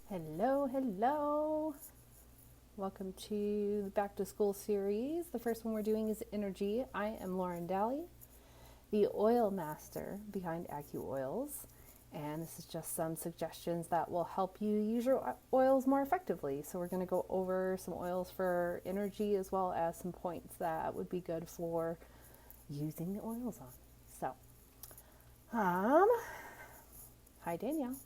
Hello, hello. Welcome to the Back to School series. The first one we're doing is energy. I am Lauren Daly, the oil master behind AcuOils, and this is just some suggestions that will help you use your oils more effectively. So we're going to go over some oils for energy as well as some points that would be good for using the oils on. So, hi Danielle.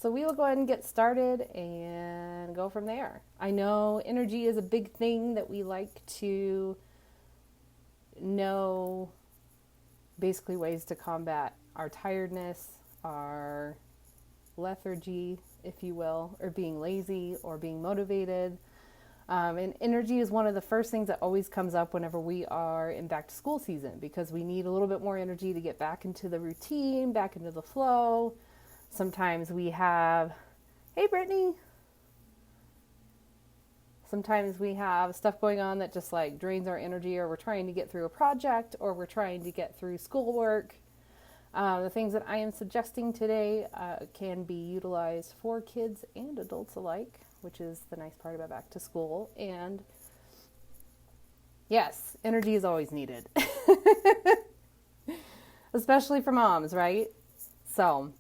So we will go ahead and get started and go from there. I know energy is a big thing that we like to know, basically ways to combat our tiredness, our lethargy, if you will, or being lazy or being motivated. And energy is one of the first things that always comes up whenever we are in back to school season, because we need a little bit more energy to get back into the routine, back into the flow. Sometimes we have, hey Brittany, sometimes we have stuff going on that just like drains our energy, or we're trying to get through a project, or we're trying to get through schoolwork. The things that I am suggesting today can be utilized for kids and adults alike, which is the nice part about back to school. And yes, energy is always needed, especially for moms, right? So,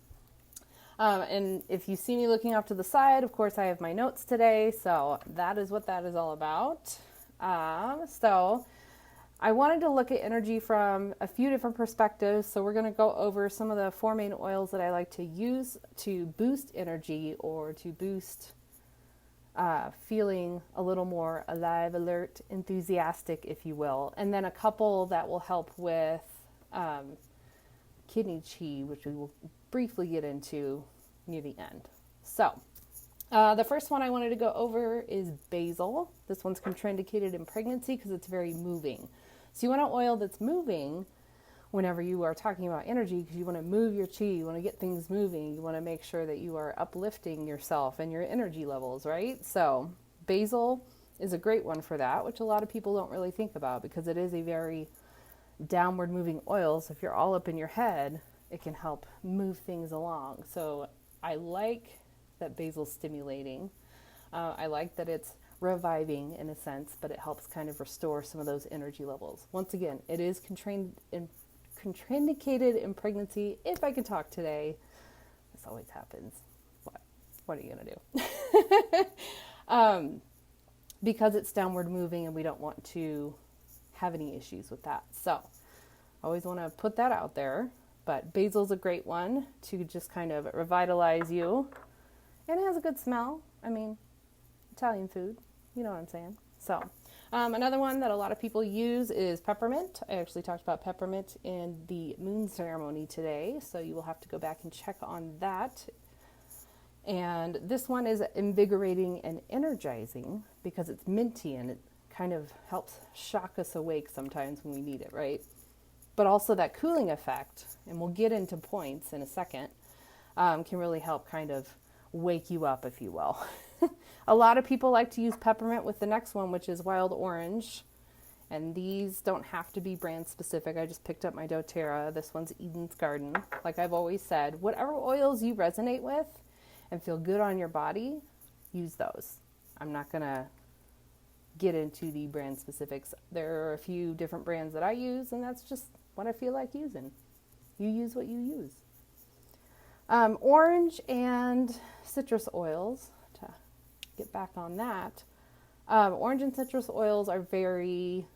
and if you see me looking off to the side, of course I have my notes today, so that is what that is all about. So I wanted to look at energy from a few different perspectives, so we're going to go over some of the four main oils that I like to use to boost energy, or to boost feeling a little more alive, alert, enthusiastic, if you will, and then a couple that will help with kidney chi, which we will briefly get into near the end. So, the first one I wanted to go over is basil. This one's contraindicated in pregnancy because it's very moving. So you want an oil that's moving whenever you are talking about energy, because you want to move your chi, you want to get things moving, you want to make sure that you are uplifting yourself and your energy levels, right? So basil is a great one for that, which a lot of people don't really think about because it is a very downward moving oil. So if you're all up in your head, it can help move things along. So I like that basil's stimulating. I like that it's reviving in a sense, but it helps kind of restore some of those energy levels. Once again, it is contraindicated in pregnancy. If I can talk today, this always happens. What are you going to do? Because it's downward moving and we don't want to have any issues with that. So I always want to put that out there. But basil's a great one to just kind of revitalize you. And it has a good smell. I mean, Italian food, you know what I'm saying. So, another one that a lot of people use is peppermint. I actually talked about peppermint in the moon ceremony today, so you will have to go back and check on that. And this one is invigorating and energizing because it's minty and it kind of helps shock us awake sometimes when we need it, right? But also that cooling effect, and we'll get into points in a second, can really help kind of wake you up, if you will. A lot of people like to use peppermint with the next one, which is wild orange. And these don't have to be brand specific. I just picked up my doTERRA. This one's Eden's Garden. Like I've always said, whatever oils you resonate with and feel good on your body, use those. I'm not going to get into the brand specifics. There are a few different brands that I use, and that's just what I feel like using. You use what you use. Orange and citrus oils, to get back on that. Orange and citrus oils are very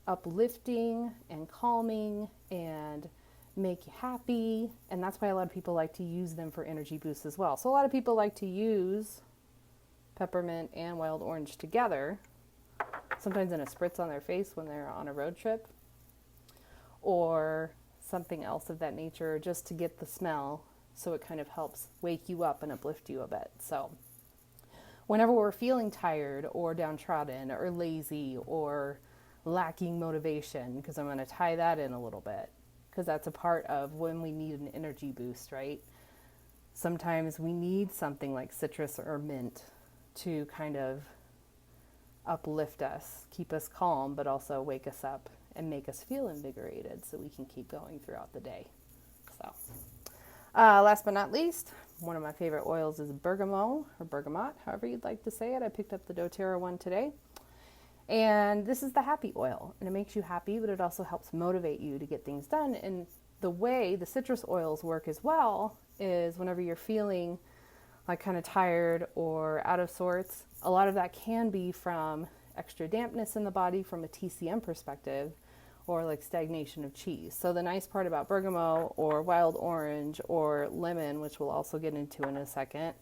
uplifting and calming and make you happy, and that's why a lot of people like to use them for energy boosts as well. So a lot of people like to use peppermint and wild orange together, sometimes in a spritz on their face when they're on a road trip, or something else of that nature, just to get the smell, so it kind of helps wake you up and uplift you a bit. So whenever we're feeling tired or downtrodden or lazy or lacking motivation, because I'm going to tie that in a little bit, because that's a part of when we need an energy boost, right? Sometimes we need something like citrus or mint to kind of uplift us, keep us calm, but also wake us up and make us feel invigorated so we can keep going throughout the day. So Last but not least, one of my favorite oils is bergamot or bergamot, however you'd like to say it. I picked up the doTERRA one today. And this is the happy oil, and it makes you happy, but it also helps motivate you to get things done. And the way the citrus oils work as well is whenever you're feeling like kind of tired or out of sorts, a lot of that can be from extra dampness in the body from a TCM perspective, or like stagnation of chi. So the nice part about bergamot or wild orange or lemon, which we'll also get into in a second,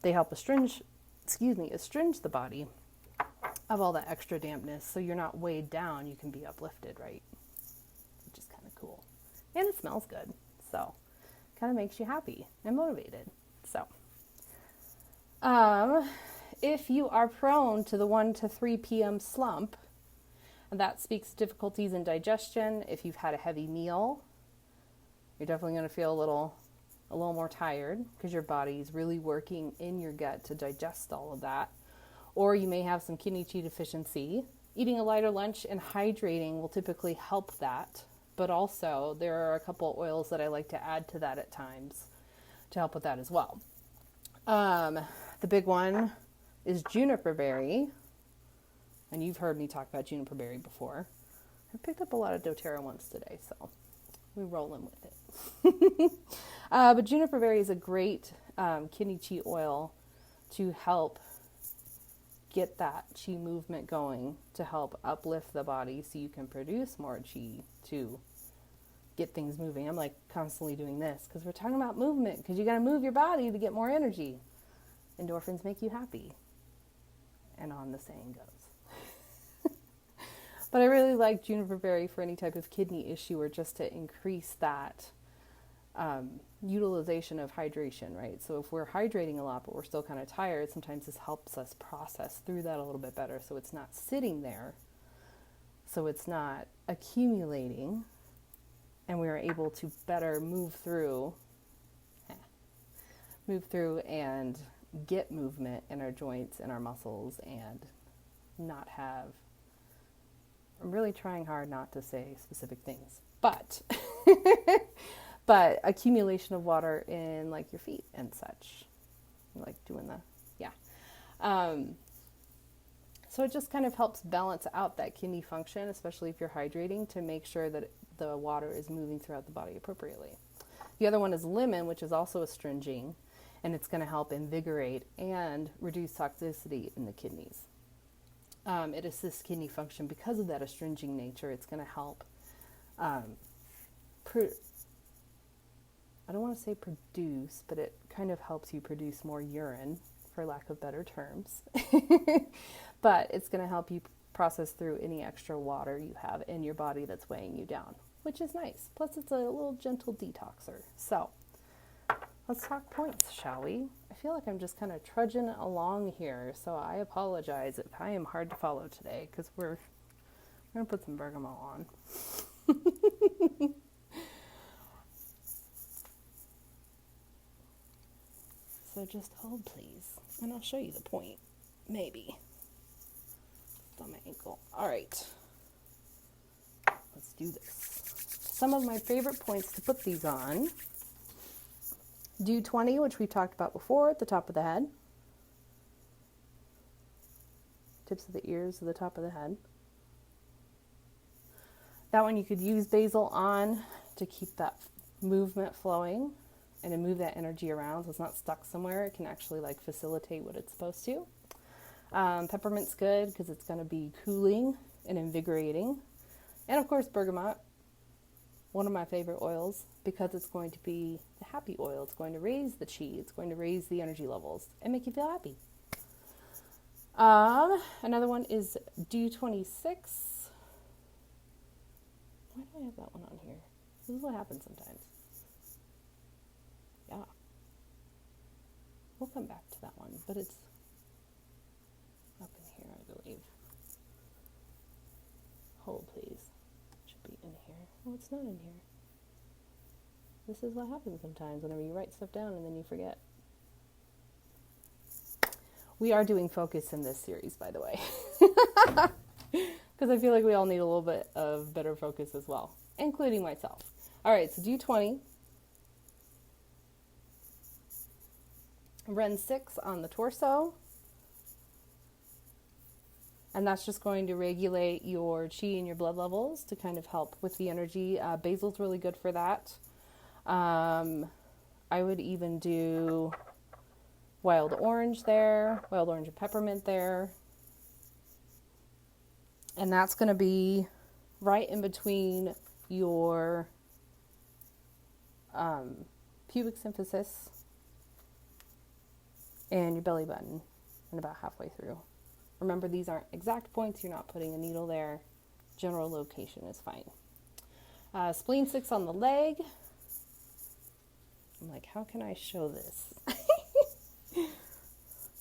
they help astringe the body of all that extra dampness, so you're not weighed down, you can be uplifted, right? Which is kind of cool. And it smells good, so kind of makes you happy and motivated. So if you are prone to the 1 to 3 p.m. slump, that speaks to difficulties in digestion. If you've had a heavy meal, you're definitely going to feel a little more tired because your body's really working in your gut to digest all of that. Or you may have some kidney chi deficiency. Eating a lighter lunch and hydrating will typically help that. But also, there are a couple oils that I like to add to that at times to help with that as well. The big one is juniper berry. And you've heard me talk about juniper berry before. I picked up a lot of doTERRA ones today, so we're rolling with it. But juniper berry is a great kidney chi oil to help get that chi movement going, to help uplift the body so you can produce more chi to get things moving. I'm like constantly doing this because we're talking about movement, because you got to move your body to get more energy. Endorphins make you happy, and on the saying goes. But I really like juniper berry for any type of kidney issue, or just to increase that utilization of hydration, right? So if we're hydrating a lot but we're still kind of tired, sometimes this helps us process through that a little bit better, so it's not sitting there, so it's not accumulating, and we are able to better move through and get movement in our joints and our muscles, and not have, I'm really trying hard not to say specific things, but but accumulation of water in like your feet and such, like doing so it just kind of helps balance out that kidney function, especially if you're hydrating, to make sure that the water is moving throughout the body appropriately. The other one is lemon, which is also astringing, and it's going to help invigorate and reduce toxicity in the kidneys. It assists kidney function because of that astringing nature. It's going to help I don't want to say produce, but it kind of helps you produce more urine, for lack of better terms. But it's going to help you process through any extra water you have in your body that's weighing you down, which is nice. Plus, it's a little gentle detoxer. So let's talk points, shall we? I feel like I'm just kind of trudging along here, so I apologize if I am hard to follow today, because we're going to put some bergamot on. So just hold, please, and I'll show you the point, maybe. It's on my ankle. All right, let's do this. Some of my favorite points to put these on. Do 20, which we talked about before, at the top of the head. Tips of the ears to the top of the head. That one you could use basil on to keep that movement flowing and to move that energy around so it's not stuck somewhere. It can actually like facilitate what it's supposed to. Peppermint's good because it's going to be cooling and invigorating. And of course bergamot, one of my favorite oils, because it's going to be the happy oil. It's going to raise the chi. It's going to raise the energy levels and make you feel happy. Another one is D26. Why do I have that one on here? This is what happens sometimes. Yeah. We'll come back to that one, but it's up in here, I believe. Hold, please. It should be in here. Oh, it's not in here. This is what happens sometimes whenever you write stuff down and then you forget. We are doing focus in this series, by the way. Because I feel like we all need a little bit of better focus as well, including myself. All right, so D20. Ren 6 on the torso. And that's just going to regulate your chi and your blood levels to kind of help with the energy. Basil's really good for that. I would even do wild orange there, wild orange and peppermint there. And that's going to be right in between your pubic symphysis and your belly button, and about halfway through. Remember, these aren't exact points. You're not putting a needle there. General location is fine. Spleen 6 on the leg. I'm like, how can I show this?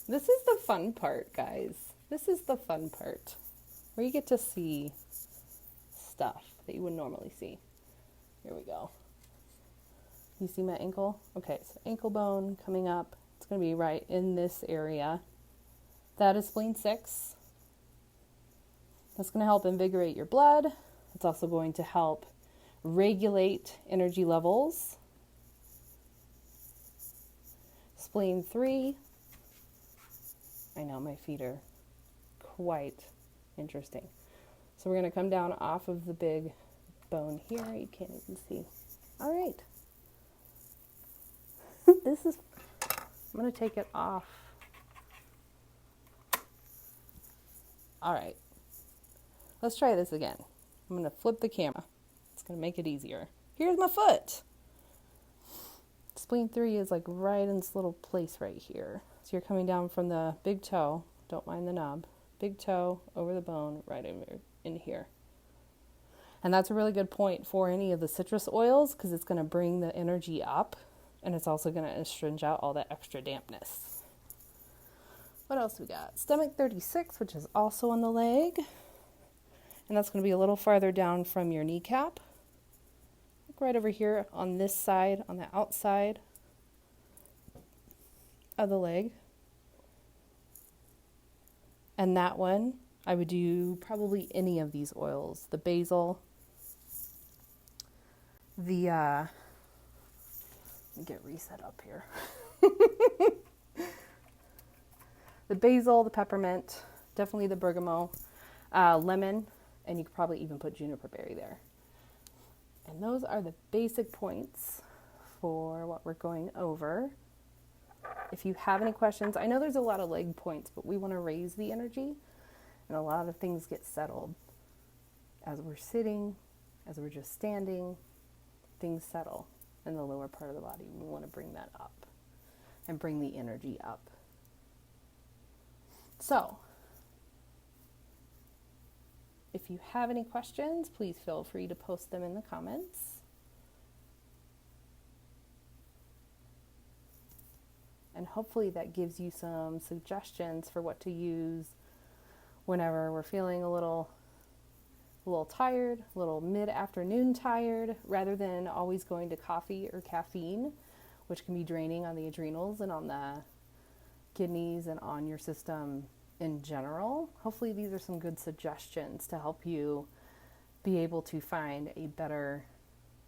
This is the fun part, guys. This is the fun part, where you get to see stuff that you would normally see. Here we go. You see my ankle? Okay, so ankle bone coming up. It's going to be right in this area. That is spleen 6. That's going to help invigorate your blood. It's also going to help regulate energy levels. Spleen 3. I know my feet are quite interesting. So we're going to come down off of the big bone here. You can't even see. All right. I'm going to take it off. All right. Let's try this again. I'm going to flip the camera. It's going to make it easier. Here's my foot. Spleen 3 is like right in this little place right here. So you're coming down from the big toe, don't mind the knob, big toe over the bone right in here. And that's a really good point for any of the citrus oils because it's going to bring the energy up, and it's also going to astringe out all that extra dampness. What else we got? Stomach 36, which is also on the leg. And that's going to be a little farther down from your kneecap. Look right over here on this side, on the outside of the leg. And that one, I would do probably any of these oils. The basil, let me get reset up here. The basil, the peppermint, definitely the bergamot, lemon, and you could probably even put juniper berry there. And those are the basic points for what we're going over. If you have any questions, I know there's a lot of leg points, but we want to raise the energy, and a lot of things get settled. As we're sitting, as we're just standing, things settle in the lower part of the body. We want to bring that up and bring the energy up. So, if you have any questions, please feel free to post them in the comments. And hopefully that gives you some suggestions for what to use whenever we're feeling a little tired, a little mid-afternoon tired, rather than always going to coffee or caffeine, which can be draining on the adrenals and on the kidneys and on your system in general. Hopefully these are some good suggestions to help you be able to find a better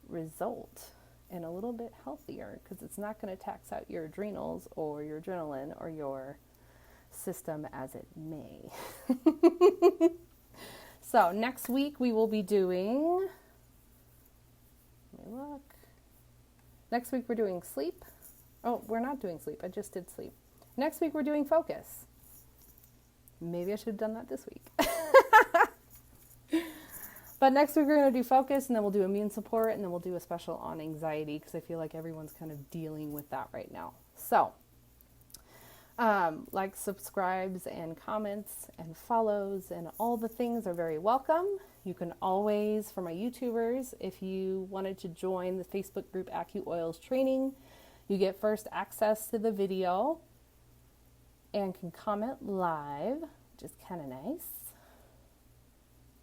result and a little bit healthier, because it's not going to tax out your adrenals or your adrenaline or your system as it may. So next week we will be doing, let me look. Next week we're doing sleep. Oh, we're not doing sleep. I just did sleep. Next week we're doing focus. Maybe I should have done that this week. But next week we're going to do focus, and then we'll do immune support, and then we'll do a special on anxiety, because I feel like everyone's kind of dealing with that right now. So, likes, subscribes, and comments, and follows, and all the things are very welcome. You can always, for my YouTubers, if you wanted to join the Facebook group AcuOils Training, you get first access to the video and can comment live, which is kind of nice.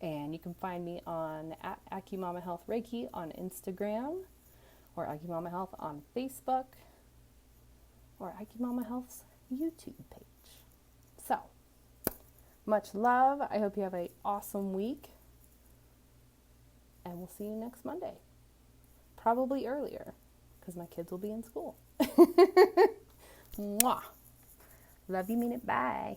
And you can find me on at Acumama Health Reiki on Instagram, or Acumama Health on Facebook, or Acumama Health's YouTube page. So, much love. I hope you have an awesome week. And we'll see you next Monday. Probably earlier, because my kids will be in school. Mwah. Love you, mean it. Bye.